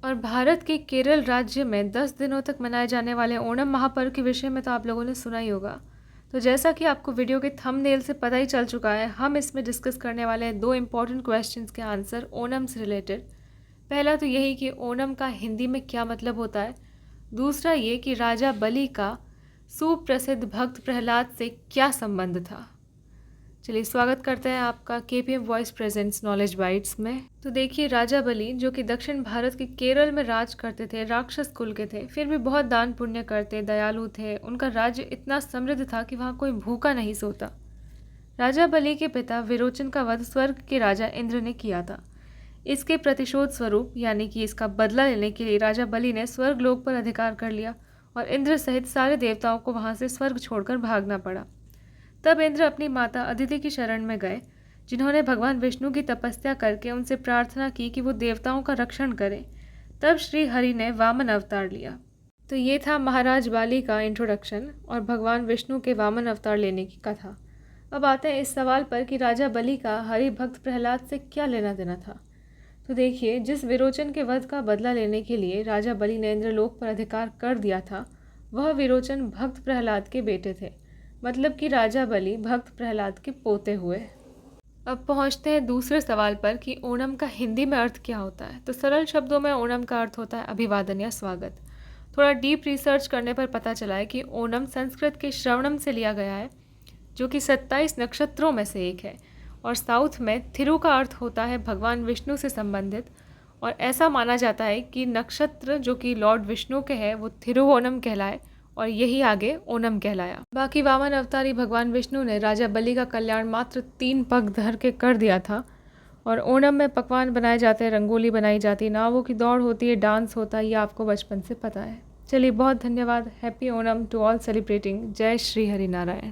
और भारत के केरल राज्य में 10 दिनों तक मनाए जाने वाले ओणम महापर्व के विषय में तो आप लोगों ने सुना ही होगा। तो जैसा कि आपको वीडियो के थंबनेल से पता ही चल चुका है, हम इसमें डिस्कस करने वाले हैं 2 इम्पॉर्टेंट क्वेश्चंस के आंसर ओणम से रिलेटेड। पहला तो यही कि ओणम का हिंदी में क्या मतलब होता है। दूसरा ये कि राजा बलि का सुप्रसिद्ध भक्त प्रहलाद से क्या संबंध था। चलिए स्वागत करते हैं आपका KPM voice presents knowledge bytes में। तो देखिए, राजा बलि जो कि दक्षिण भारत के केरल में राज करते थे, राक्षस कुल के थे, फिर भी बहुत दान पुण्य करते, दयालु थे। उनका राज्य इतना समृद्ध था कि वहाँ कोई भूखा नहीं सोता। राजा बलि के पिता विरोचन का वध स्वर्ग के राजा इंद्र ने किया था। इसके प्रतिशोध स्वरूप, यानी कि इसका बदला लेने के लिए, राजा बलि ने स्वर्ग लोक पर अधिकार कर लिया और इंद्र सहित सारे देवताओं को वहाँ से स्वर्ग छोड़कर भागना पड़ा। तब इंद्र अपनी माता अदिति की शरण में गए, जिन्होंने भगवान विष्णु की तपस्या करके उनसे प्रार्थना की कि वो देवताओं का रक्षण करें। तब श्री हरि ने वामन अवतार लिया। तो ये था महाराज बाली का इंट्रोडक्शन और भगवान विष्णु के वामन अवतार लेने की कथा। अब आते हैं इस सवाल पर कि राजा बलि का हरि भक्त प्रहलाद से क्या लेना देना था। तो देखिए, जिस विरोचन के वध का बदला लेने के लिए राजा बलि ने इंद्रलोक पर अधिकार कर दिया था, वह विरोचन भक्त प्रहलाद के बेटे थे। मतलब कि राजा बलि भक्त प्रहलाद के पोते हुए। अब पहुंचते हैं दूसरे सवाल पर कि ओणम का हिंदी में अर्थ क्या होता है। तो सरल शब्दों में ओणम का अर्थ होता है अभिवादन या स्वागत। थोड़ा डीप रिसर्च करने पर पता चला है कि ओणम संस्कृत के श्रवणम से लिया गया है, जो कि 27 नक्षत्रों में से एक है। और साउथ में थिरु का अर्थ होता है भगवान विष्णु से संबंधित, और ऐसा माना जाता है कि नक्षत्र जो कि लॉर्ड विष्णु के हैं वो थिरुवोणम कहलाए और यही आगे ओणम कहलाया। बाकी वामन अवतारी भगवान विष्णु ने राजा बलि का कल्याण मात्र 3 पग धर के कर दिया था। और ओणम में पकवान बनाए जाते हैं, रंगोली बनाई जाती है, नावों की दौड़ होती है, डांस होता है। ये आपको बचपन से पता है। चलिए, बहुत धन्यवाद। Happy Onam to all celebrating. जय श्री हरि नारायण।